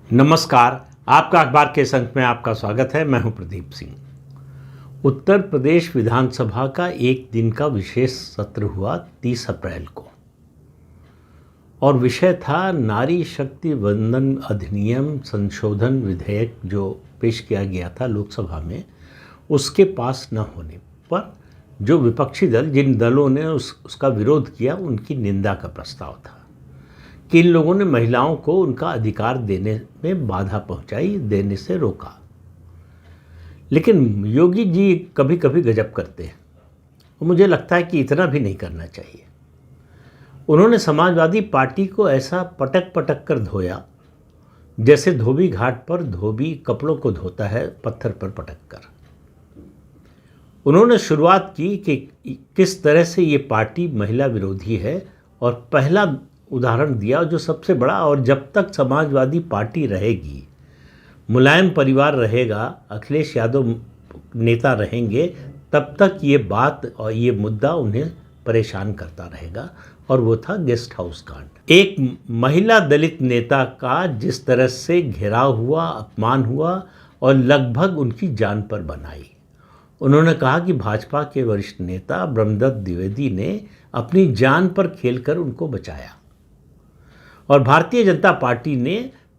नमस्कार। आपका अखबार के संग में आपका स्वागत है। मैं हूं प्रदीप सिंह। उत्तर प्रदेश विधानसभा का एक दिन का विशेष सत्र हुआ 30 अप्रैल को और विषय था नारी शक्ति वंदन अधिनियम संशोधन विधेयक जो पेश किया गया था लोकसभा में, उसके पास न होने पर जो विपक्षी दल जिन दलों ने उसका विरोध किया उनकी निंदा का प्रस्ताव था कि इन लोगों ने महिलाओं को उनका अधिकार देने में बाधा पहुंचाई, देने से रोका। लेकिन योगी जी कभी कभी गजब करते हैं और मुझे लगता है कि इतना भी नहीं करना चाहिए। उन्होंने समाजवादी पार्टी को ऐसा पटक पटक कर धोया जैसे धोबी घाट पर धोबी कपड़ों को धोता है पत्थर पर पटक कर। उन्होंने शुरुआत की कि किस तरह से ये पार्टी महिला विरोधी है और पहला उदाहरण दिया जो सबसे बड़ा, और जब तक समाजवादी पार्टी रहेगी, मुलायम परिवार रहेगा, अखिलेश यादव नेता रहेंगे, तब तक ये बात और ये मुद्दा उन्हें परेशान करता रहेगा। और वो था गेस्ट हाउस कांड। एक महिला दलित नेता का जिस तरह से घेराव हुआ, अपमान हुआ और लगभग उनकी जान पर बनाई। उन्होंने कहा कि भाजपा के वरिष्ठ नेता ब्रह्मदत्त द्विवेदी ने अपनी जान पर खेलकर उनको बचाया और भारतीय जनता पार्टी ने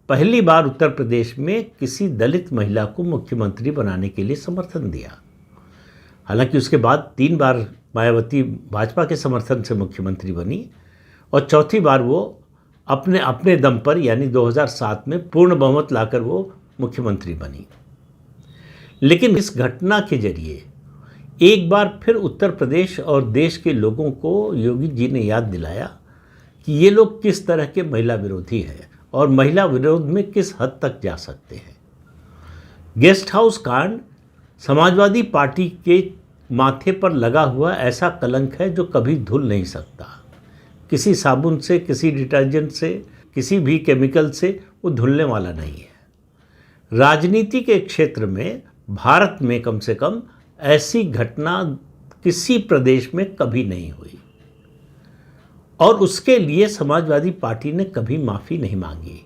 पहली बार उत्तर प्रदेश में किसी दलित महिला को मुख्यमंत्री बनाने के लिए समर्थन दिया। हालांकि उसके बाद 3 बार मायावती भाजपा के समर्थन से मुख्यमंत्री बनी और चौथी बार वो अपने दम पर यानी 2007 में पूर्ण बहुमत लाकर वो मुख्यमंत्री बनी। लेकिन इस घटना के जरिए एक बार फिर उत्तर प्रदेश और देश के लोगों को योगी जी ने याद दिलाया कि ये लोग किस तरह के महिला विरोधी हैं और महिला विरोध में किस हद तक जा सकते हैं। गेस्ट हाउस कांड समाजवादी पार्टी के माथे पर लगा हुआ ऐसा कलंक है जो कभी धुल नहीं सकता। किसी साबुन से, किसी डिटर्जेंट से, किसी भी केमिकल से वो धुलने वाला नहीं है। राजनीति के क्षेत्र में भारत में कम से कम ऐसी घटना किसी प्रदेश में कभी नहीं हुई और उसके लिए समाजवादी पार्टी ने कभी माफ़ी नहीं मांगी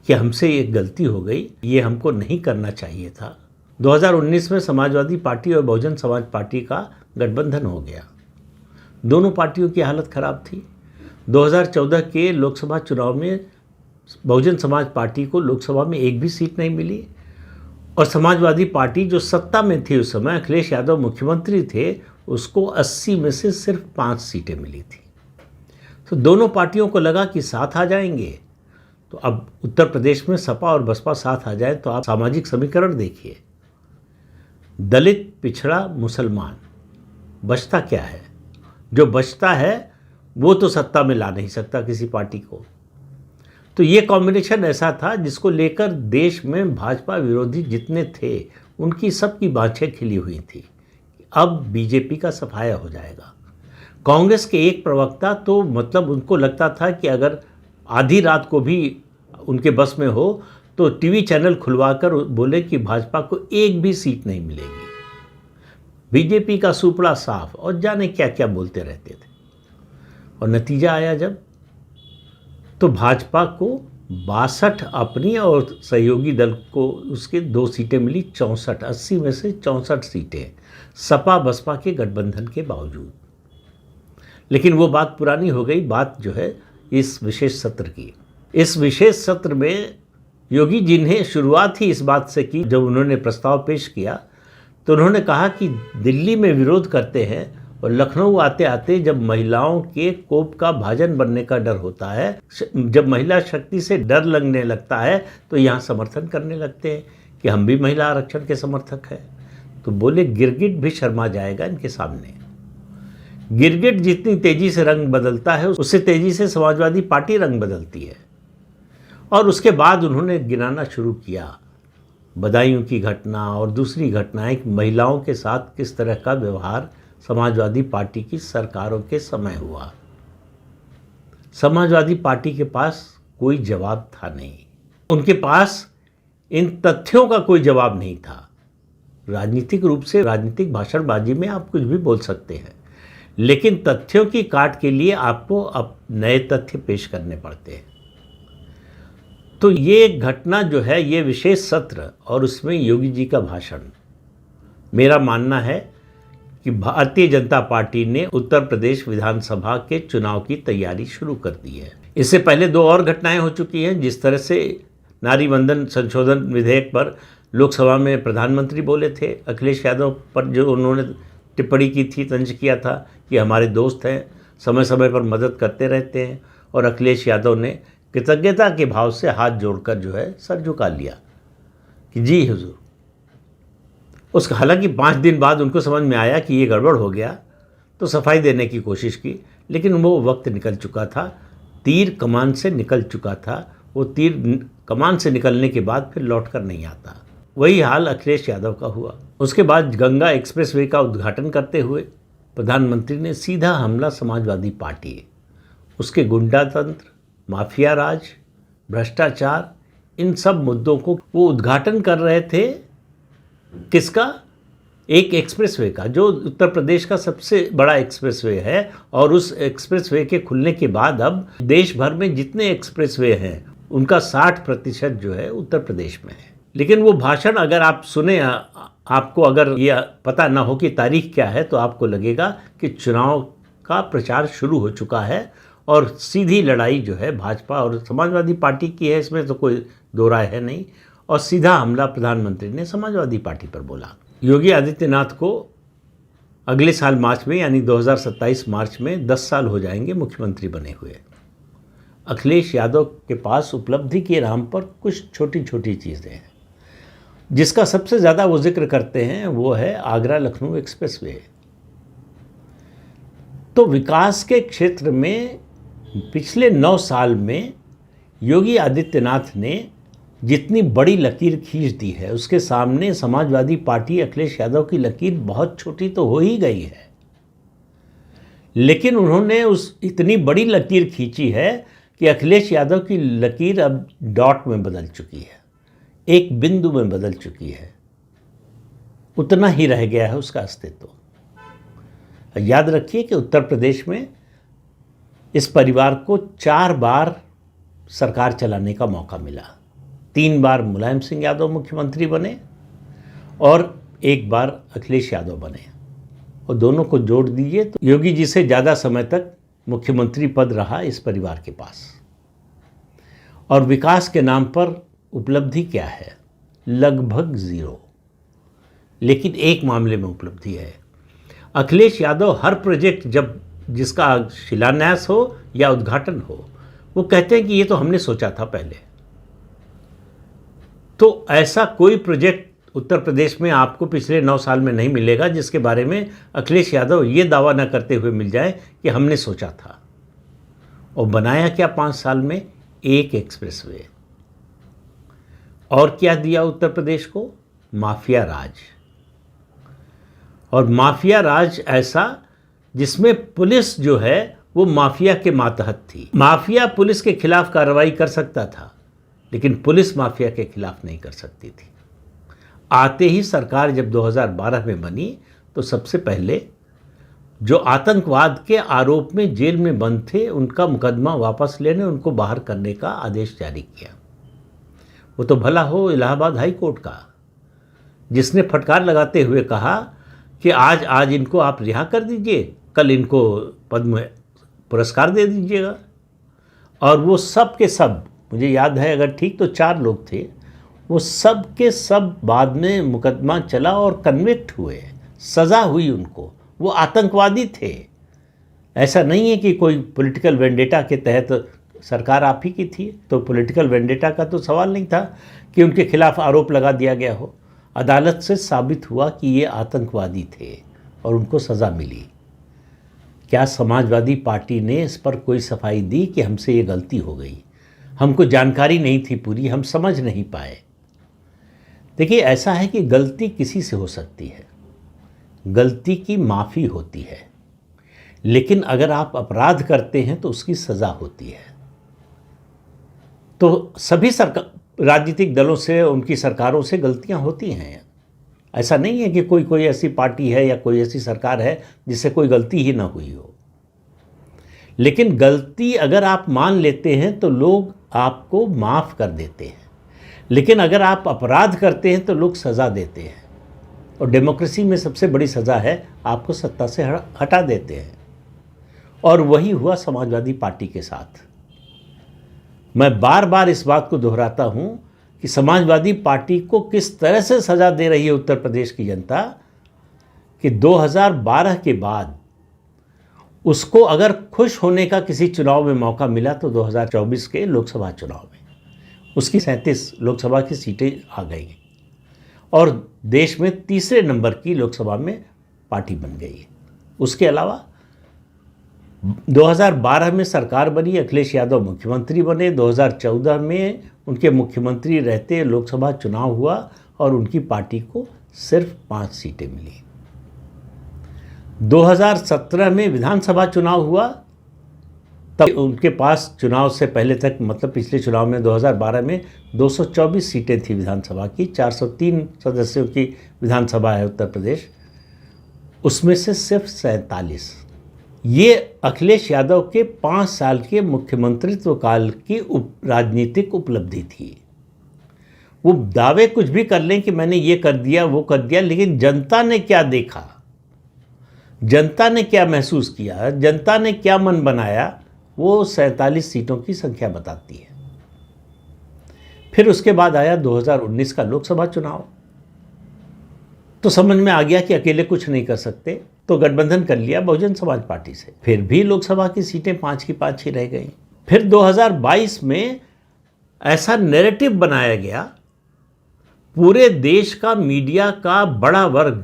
कि हमसे एक गलती हो गई, ये हमको नहीं करना चाहिए था। 2019 में समाजवादी पार्टी और बहुजन समाज पार्टी का गठबंधन हो गया। दोनों पार्टियों की हालत ख़राब थी। 2014 के लोकसभा चुनाव में बहुजन समाज पार्टी को लोकसभा में एक भी सीट नहीं मिली और समाजवादी पार्टी जो सत्ता में थी उस समय, अखिलेश यादव मुख्यमंत्री थे, उसको 80 में से सिर्फ 5 सीटें मिली थी। तो दोनों पार्टियों को लगा कि साथ आ जाएंगे। तो अब उत्तर प्रदेश में सपा और बसपा साथ आ जाए तो आप सामाजिक समीकरण देखिए। दलित, पिछड़ा, मुसलमान, बचता क्या है? जो बचता है वो तो सत्ता में ला नहीं सकता किसी पार्टी को। तो ये कॉम्बिनेशन ऐसा था जिसको लेकर देश में भाजपा विरोधी जितने थे उनकी सबकी बाँछें खिली हुई थी। अब बीजेपी का सफाया हो जाएगा। कांग्रेस के एक प्रवक्ता तो मतलब उनको लगता था कि अगर आधी रात को भी उनके बस में हो तो टीवी चैनल खुलवाकर बोले कि भाजपा को एक भी सीट नहीं मिलेगी। बीजेपी का सुपड़ा साफ और जाने क्या क्या बोलते रहते थे। और नतीजा आया जब तो भाजपा को 62 अपनी और सहयोगी दल को उसके 2 सीटें मिली। 64, 80 में से 64 सीटें सपा बसपा के गठबंधन के बावजूद। लेकिन वो बात पुरानी हो गई। बात जो है इस विशेष सत्र की। इस विशेष सत्र में योगी जी ने शुरुआत ही इस बात से की, जब उन्होंने प्रस्ताव पेश किया तो उन्होंने कहा कि दिल्ली में विरोध करते हैं और लखनऊ आते आते जब महिलाओं के कोप का भाजन बनने का डर होता है, जब महिला शक्ति से डर लगने लगता है तो यहाँ समर्थन करने लगते हैं कि हम भी महिला आरक्षण के समर्थक हैं। तो बोले गिरगिट भी शर्मा जाएगा इनके सामने। गिरगिट जितनी तेजी से रंग बदलता है उससे तेजी से समाजवादी पार्टी रंग बदलती है। और उसके बाद उन्होंने गिनाना शुरू किया बदायूं की घटना और दूसरी घटनाएं, महिलाओं के साथ किस तरह का व्यवहार समाजवादी पार्टी की सरकारों के समय हुआ। समाजवादी पार्टी के पास कोई जवाब था नहीं। उनके पास इन तथ्यों का कोई जवाब नहीं था। राजनीतिक रूप से राजनीतिक भाषणबाजी में आप कुछ भी बोल सकते हैं, लेकिन तथ्यों की काट के लिए आपको अब नए तथ्य पेश करने पड़ते हैं। तो ये घटना जो है, ये विशेष सत्र और उसमें योगी जी का भाषण, मेरा मानना है कि भारतीय जनता पार्टी ने उत्तर प्रदेश विधानसभा के चुनाव की तैयारी शुरू कर दी है। इससे पहले 2 और घटनाएं हो चुकी हैं। जिस तरह से नारी वंदन संशोधन विधेयक पर लोकसभा में प्रधानमंत्री बोले थे, अखिलेश यादव पर जो उन्होंने टिप्पणी की थी, तंज किया था कि हमारे दोस्त हैं, समय समय पर मदद करते रहते हैं, और अखिलेश यादव ने कृतज्ञता के भाव से हाथ जोड़कर जो है सर झुका लिया कि जी हुजूर। उसका हालांकि 5 दिन बाद उनको समझ में आया कि ये गड़बड़ हो गया, तो सफाई देने की कोशिश की, लेकिन वो वक्त निकल चुका था, तीर कमान से निकल चुका था। वो तीर कमान से निकलने के बाद फिर लौट कर नहीं आता। वही हाल अखिलेश यादव का हुआ। उसके बाद गंगा एक्सप्रेसवे का उद्घाटन करते हुए प्रधानमंत्री ने सीधा हमला समाजवादी पार्टी, उसके गुंडा तंत्र, माफिया राज, भ्रष्टाचार, इन सब मुद्दों को वो उद्घाटन कर रहे थे। किसका? एक एक्सप्रेसवे का, जो उत्तर प्रदेश का सबसे बड़ा एक्सप्रेसवे है, और उस एक्सप्रेसवे के खुलने के बाद अब देश भर में जितने एक्सप्रेसवे हैं उनका 60% जो है उत्तर प्रदेश में है। लेकिन वो भाषण अगर आप सुने, आपको अगर ये पता ना हो कि तारीख क्या है, तो आपको लगेगा कि चुनाव का प्रचार शुरू हो चुका है और सीधी लड़ाई जो है भाजपा और समाजवादी पार्टी की है, इसमें तो कोई दो राय है नहीं। और सीधा हमला प्रधानमंत्री ने समाजवादी पार्टी पर बोला। योगी आदित्यनाथ को अगले साल मार्च में, यानी 2027 मार्च में 10 साल हो जाएंगे मुख्यमंत्री बने हुए। अखिलेश यादव के पास उपलब्धि के नाम पर कुछ छोटी छोटी चीज़ें हैं। जिसका सबसे ज़्यादा वो जिक्र करते हैं वो है आगरा लखनऊ एक्सप्रेसवे। तो विकास के क्षेत्र में पिछले 9 साल में योगी आदित्यनाथ ने जितनी बड़ी लकीर खींच दी है, उसके सामने समाजवादी पार्टी अखिलेश यादव की लकीर बहुत छोटी तो हो ही गई है। लेकिन उन्होंने उस इतनी बड़ी लकीर खींची है कि अखिलेश यादव की लकीर अब डॉट में बदल चुकी है, एक बिंदु में बदल चुकी है। उतना ही रह गया है उसका अस्तित्व। याद रखिए कि उत्तर प्रदेश में इस परिवार को 4 बार सरकार चलाने का मौका मिला। 3 बार मुलायम सिंह यादव मुख्यमंत्री बने और 1 बार अखिलेश यादव बने, और दोनों को जोड़ दीजिए तो योगी जी से ज़्यादा समय तक मुख्यमंत्री पद रहा इस परिवार के पास। और विकास के नाम पर उपलब्धि क्या है? लगभग 0। लेकिन एक मामले में उपलब्धि है। अखिलेश यादव हर प्रोजेक्ट जब जिसका शिलान्यास हो या उद्घाटन हो, वो कहते हैं कि ये तो हमने सोचा था पहले। तो ऐसा कोई प्रोजेक्ट उत्तर प्रदेश में आपको पिछले 9 साल में नहीं मिलेगा जिसके बारे में अखिलेश यादव ये दावा न करते हुए मिल जाए कि हमने सोचा था। और बनाया क्या 5 साल में? एक एक्सप्रेसवे। और क्या दिया उत्तर प्रदेश को? माफिया राज। और माफिया राज ऐसा जिसमें पुलिस जो है वो माफिया के मातहत थी। माफिया पुलिस के खिलाफ कार्रवाई कर सकता था, लेकिन पुलिस माफिया के खिलाफ नहीं कर सकती थी। आते ही सरकार जब 2012 में बनी तो सबसे पहले जो आतंकवाद के आरोप में जेल में बंद थे उनका मुकदमा वापस लेने, उनको बाहर करने का आदेश जारी किया। वो तो भला हो इलाहाबाद हाई कोर्ट का, जिसने फटकार लगाते हुए कहा कि आज इनको आप रिहा कर दीजिए, कल इनको पद्म पुरस्कार दे दीजिएगा। और वो सब के सब, मुझे याद है अगर ठीक तो 4 लोग थे, वो सब के सब बाद में मुकदमा चला और कन्विक्ट हुए, सज़ा हुई उनको। वो आतंकवादी थे। ऐसा नहीं है कि कोई पॉलिटिकल वेंडेटा के तहत सरकार आप ही की थी, तो पॉलिटिकल वेंडेटा का तो सवाल नहीं था कि उनके खिलाफ आरोप लगा दिया गया हो। अदालत से साबित हुआ कि ये आतंकवादी थे और उनको सज़ा मिली। क्या समाजवादी पार्टी ने इस पर कोई सफाई दी कि हमसे ये गलती हो गई, हमको जानकारी नहीं थी पूरी, हम समझ नहीं पाए? देखिए, ऐसा है कि गलती किसी से हो सकती है, गलती की माफ़ी होती है, लेकिन अगर आप अपराध करते हैं तो उसकी सज़ा होती है। तो सभी राजनीतिक दलों से, उनकी सरकारों से गलतियां होती हैं। ऐसा नहीं है कि कोई ऐसी पार्टी है या कोई ऐसी सरकार है जिससे कोई गलती ही ना हुई हो। लेकिन गलती अगर आप मान लेते हैं तो लोग आपको माफ़ कर देते हैं, लेकिन अगर आप अपराध करते हैं तो लोग सज़ा देते हैं। और डेमोक्रेसी में सबसे बड़ी सज़ा है आपको सत्ता से हटा देते हैं। और वही हुआ समाजवादी पार्टी के साथ। मैं बार बार इस बात को दोहराता हूँ कि समाजवादी पार्टी को किस तरह से सज़ा दे रही है उत्तर प्रदेश की जनता कि 2012 के बाद उसको अगर खुश होने का किसी चुनाव में मौका मिला तो 2024 के लोकसभा चुनाव में उसकी 37 लोकसभा की सीटें आ गई और देश में तीसरे नंबर की लोकसभा में पार्टी बन गई है। उसके अलावा 2012 में सरकार बनी, अखिलेश यादव मुख्यमंत्री बने। 2014 में उनके मुख्यमंत्री रहते लोकसभा चुनाव हुआ और उनकी पार्टी को सिर्फ 5 सीटें मिली। 2017 में विधानसभा चुनाव हुआ, तब उनके पास चुनाव से पहले तक मतलब पिछले चुनाव में 2012 में 224 सीटें थी विधानसभा की। 403 सदस्यों की विधानसभा है उत्तर प्रदेश, उसमें से सिर्फ 47। ये अखिलेश यादव के 5 साल के मुख्यमंत्रित्व काल की राजनीतिक उपलब्धि थी। वो दावे कुछ भी कर लें कि मैंने ये कर दिया वो कर दिया, लेकिन जनता ने क्या देखा, जनता ने क्या महसूस किया, जनता ने क्या मन बनाया, वो 47 सीटों की संख्या बताती है। फिर उसके बाद आया 2019 का लोकसभा चुनाव, तो समझ में आ गया कि अकेले कुछ नहीं कर सकते, तो गठबंधन कर लिया बहुजन समाज पार्टी से। फिर भी लोकसभा की सीटें 5 की 5 ही रह गई। फिर 2022 में ऐसा नैरेटिव बनाया गया, पूरे देश का मीडिया का बड़ा वर्ग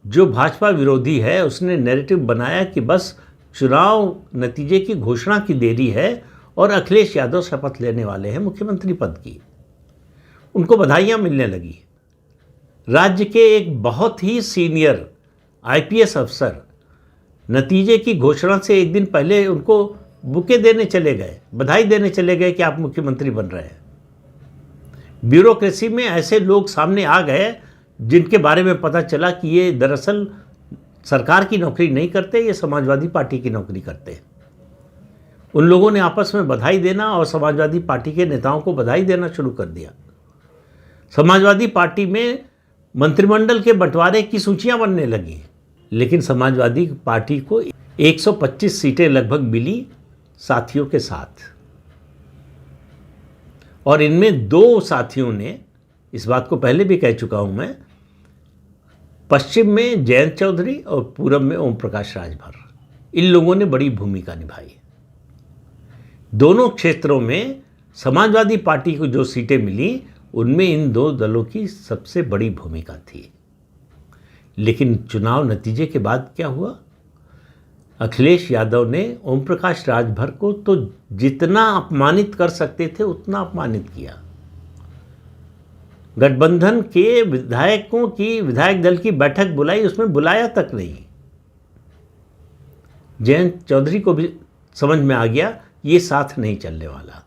जो भाजपा विरोधी है उसने नैरेटिव बनाया कि बस चुनाव नतीजे की घोषणा की देरी है और अखिलेश यादव शपथ लेने वाले हैं मुख्यमंत्री पद की। उनको बधाइयाँ मिलने लगी। राज्य के एक बहुत ही सीनियर आईपीएस अफसर नतीजे की घोषणा से एक दिन पहले उनको बुके देने चले गए, बधाई देने चले गए कि आप मुख्यमंत्री बन रहे हैं। ब्यूरोक्रेसी में ऐसे लोग सामने आ गए जिनके बारे में पता चला कि ये दरअसल सरकार की नौकरी नहीं करते, ये समाजवादी पार्टी की नौकरी करते हैं। उन लोगों ने आपस में बधाई देना और समाजवादी पार्टी के नेताओं को बधाई देना शुरू कर दिया। समाजवादी पार्टी में मंत्रिमंडल के बंटवारे की सूचियां बनने लगी, लेकिन समाजवादी पार्टी को 125 सीटें लगभग मिली साथियों के साथ। और इनमें 2 साथियों ने, इस बात को पहले भी कह चुका हूं मैं, पश्चिम में जयंत चौधरी और पूरब में ओम प्रकाश राजभर, इन लोगों ने बड़ी भूमिका निभाई। दोनों क्षेत्रों में समाजवादी पार्टी को जो सीटें मिली उनमें इन 2 दलों की सबसे बड़ी भूमिका थी। लेकिन चुनाव नतीजे के बाद क्या हुआ? अखिलेश यादव ने ओम प्रकाश राजभर को तो जितना अपमानित कर सकते थे उतना अपमानित किया। गठबंधन के विधायकों की विधायक दल की बैठक बुलाई, उसमें बुलाया तक नहीं। जयंत चौधरी को भी समझ में आ गया ये साथ नहीं चलने वाला।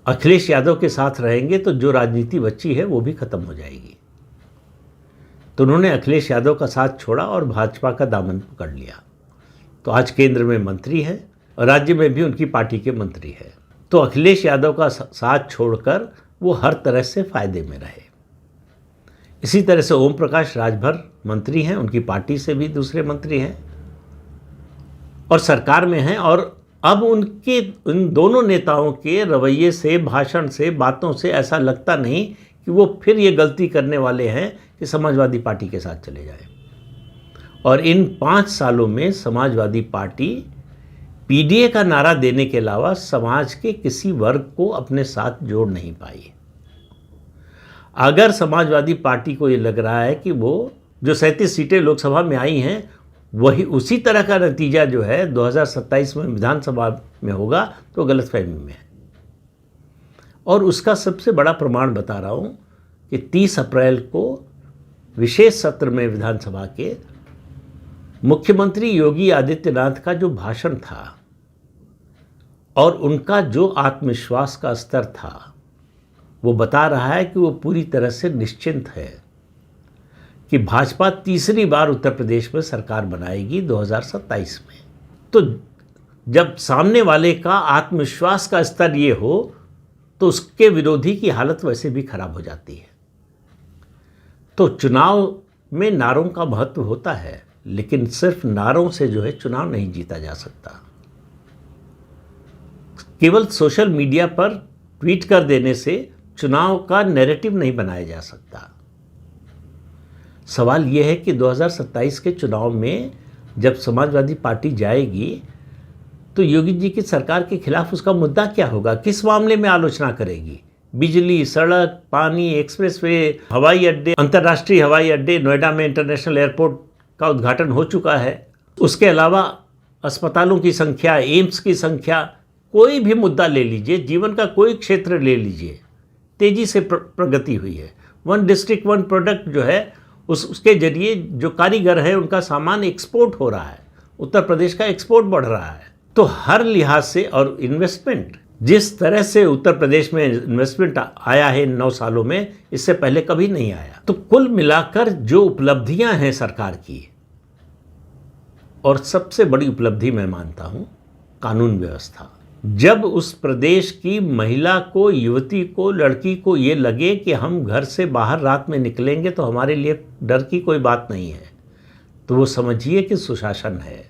अखिलेश यादव के साथ रहेंगे तो जो राजनीति बची है वो भी खत्म हो जाएगी। तो उन्होंने अखिलेश यादव का साथ छोड़ा और भाजपा का दामन पकड़ लिया। तो आज केंद्र में मंत्री है और राज्य में भी उनकी पार्टी के मंत्री है। तो अखिलेश यादव का साथ छोड़कर वो हर तरह से फायदे में रहे। इसी तरह से ओम प्रकाश राजभर मंत्री हैं, उनकी पार्टी से भी दूसरे मंत्री हैं और सरकार में हैं। और अब उनके उन दोनों नेताओं के रवैये से, भाषण से, बातों से ऐसा लगता नहीं कि वो फिर ये गलती करने वाले हैं कि समाजवादी पार्टी के साथ चले जाएं। और इन 5 सालों में समाजवादी पार्टी पीडीए का नारा देने के अलावा समाज के किसी वर्ग को अपने साथ जोड़ नहीं पाई। अगर समाजवादी पार्टी को ये लग रहा है कि वो जो 37 सीटें लोकसभा में आई हैं वही उसी तरह का नतीजा जो है 2027 में विधानसभा में होगा, तो गलतफहमी में है। और उसका सबसे बड़ा प्रमाण बता रहा हूँ कि 30 अप्रैल को विशेष सत्र में विधानसभा के मुख्यमंत्री योगी आदित्यनाथ का जो भाषण था और उनका जो आत्मविश्वास का स्तर था, वो बता रहा है कि वो पूरी तरह से निश्चिंत है कि भाजपा तीसरी बार उत्तर प्रदेश में सरकार बनाएगी 2027 में। तो जब सामने वाले का आत्मविश्वास का स्तर ये हो तो उसके विरोधी की हालत वैसे भी खराब हो जाती है। तो चुनाव में नारों का महत्व होता है, लेकिन सिर्फ नारों से जो है चुनाव नहीं जीता जा सकता। केवल सोशल मीडिया पर ट्वीट कर देने से चुनाव का नैरेटिव नहीं बनाया जा सकता। सवाल यह है कि 2027 के चुनाव में जब समाजवादी पार्टी जाएगी तो योगी जी की सरकार के खिलाफ उसका मुद्दा क्या होगा, किस मामले में आलोचना करेगी? बिजली, सड़क, पानी, एक्सप्रेसवे, हवाई अड्डे, अंतर्राष्ट्रीय हवाई अड्डे, नोएडा में इंटरनेशनल एयरपोर्ट का उद्घाटन हो चुका है। उसके अलावा अस्पतालों की संख्या, एम्स की संख्या, कोई भी मुद्दा ले लीजिए, जीवन का कोई क्षेत्र ले लीजिए, तेज़ी से प्रगति हुई है। वन डिस्ट्रिक्ट वन प्रोडक्ट जो है उसके जरिए जो कारीगर है उनका सामान एक्सपोर्ट हो रहा है, उत्तर प्रदेश का एक्सपोर्ट बढ़ रहा है। तो हर लिहाज से, और इन्वेस्टमेंट, जिस तरह से उत्तर प्रदेश में इन्वेस्टमेंट आया है इन 9 सालों में, इससे पहले कभी नहीं आया। तो कुल मिलाकर जो उपलब्धियां हैं सरकार की, और सबसे बड़ी उपलब्धि मैं मानता हूं कानून व्यवस्था। जब उस प्रदेश की महिला को, युवती को, लड़की को ये लगे कि हम घर से बाहर रात में निकलेंगे तो हमारे लिए डर की कोई बात नहीं है, तो वो समझिए कि सुशासन है।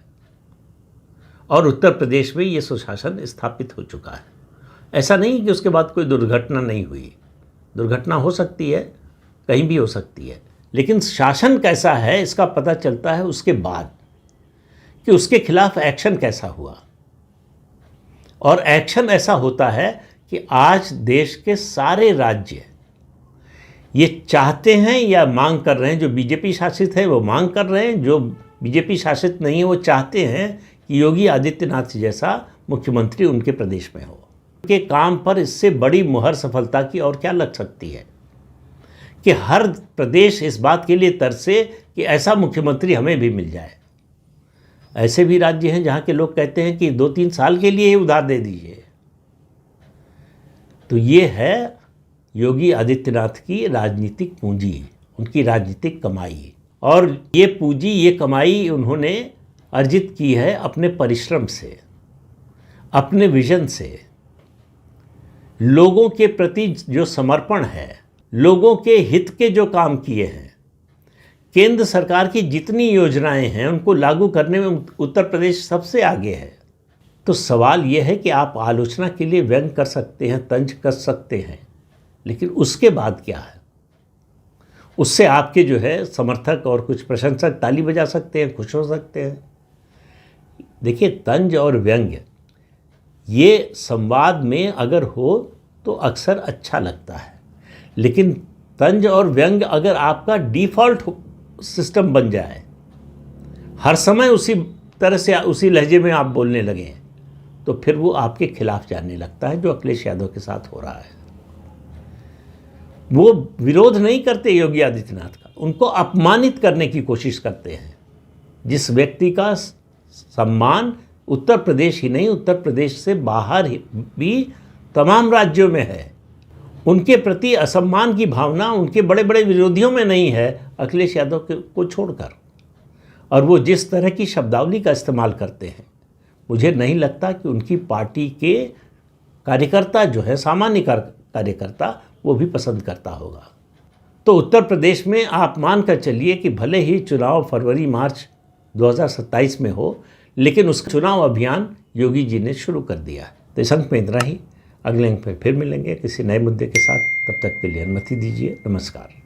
और उत्तर प्रदेश में ये सुशासन स्थापित हो चुका है। ऐसा नहीं कि उसके बाद कोई दुर्घटना नहीं हुई, दुर्घटना हो सकती है, कहीं भी हो सकती है, लेकिन शासन कैसा है इसका पता चलता है उसके बाद कि उसके खिलाफ एक्शन कैसा हुआ। और एक्शन ऐसा होता है कि आज देश के सारे राज्य ये चाहते हैं या मांग कर रहे हैं, जो बीजेपी शासित है वो मांग कर रहे हैं, जो बीजेपी शासित नहीं है वो चाहते हैं कि योगी आदित्यनाथ जैसा मुख्यमंत्री उनके प्रदेश में हो। उनके काम पर इससे बड़ी मुहर सफलता की और क्या लग सकती है कि हर प्रदेश इस बात के लिए तरसे कि ऐसा मुख्यमंत्री हमें भी मिल जाए। ऐसे भी राज्य हैं जहाँ के लोग कहते हैं कि 2-3 साल के लिए ही उधार दे दीजिए। तो ये है योगी आदित्यनाथ की राजनीतिक पूंजी, उनकी राजनीतिक कमाई। और ये पूंजी, ये कमाई उन्होंने अर्जित की है अपने परिश्रम से, अपने विजन से, लोगों के प्रति जो समर्पण है, लोगों के हित के जो काम किए हैं। केंद्र सरकार की जितनी योजनाएं हैं उनको लागू करने में उत्तर प्रदेश सबसे आगे है। तो सवाल यह है कि आप आलोचना के लिए व्यंग कर सकते हैं, तंज कर सकते हैं, लेकिन उसके बाद क्या है? उससे आपके जो है समर्थक और कुछ प्रशंसक ताली बजा सकते हैं, खुश हो सकते हैं। देखिए, तंज और व्यंग्य ये संवाद में अगर हो तो अक्सर अच्छा लगता है, लेकिन तंज और व्यंग्य अगर आपका डिफ़ॉल्ट सिस्टम बन जाए, हर समय उसी तरह से उसी लहजे में आप बोलने लगें, तो फिर वो आपके खिलाफ जाने लगता है, जो अखिलेश यादव के साथ हो रहा है। वो विरोध नहीं करते योगी आदित्यनाथ का, उनको अपमानित करने की कोशिश करते हैं। जिस व्यक्ति का सम्मान उत्तर प्रदेश ही नहीं, उत्तर प्रदेश से बाहर भी तमाम राज्यों में है, उनके प्रति असम्मान की भावना उनके बड़े बड़े विरोधियों में नहीं है, अखिलेश यादव को छोड़कर। और वो जिस तरह की शब्दावली का इस्तेमाल करते हैं, मुझे नहीं लगता कि उनकी पार्टी के कार्यकर्ता जो है, सामान्य कार्यकर्ता, वो भी पसंद करता होगा। तो उत्तर प्रदेश में आप मान कर चलिए कि भले ही चुनाव फरवरी-मार्च 2027 में हो, लेकिन उसका चुनाव अभियान योगी जी ने शुरू कर दिया है। तो इस अंक में इतना ही। अगले अंक में फिर मिलेंगे किसी नए मुद्दे के साथ। तब तक के लिए अनुमति दीजिए। नमस्कार।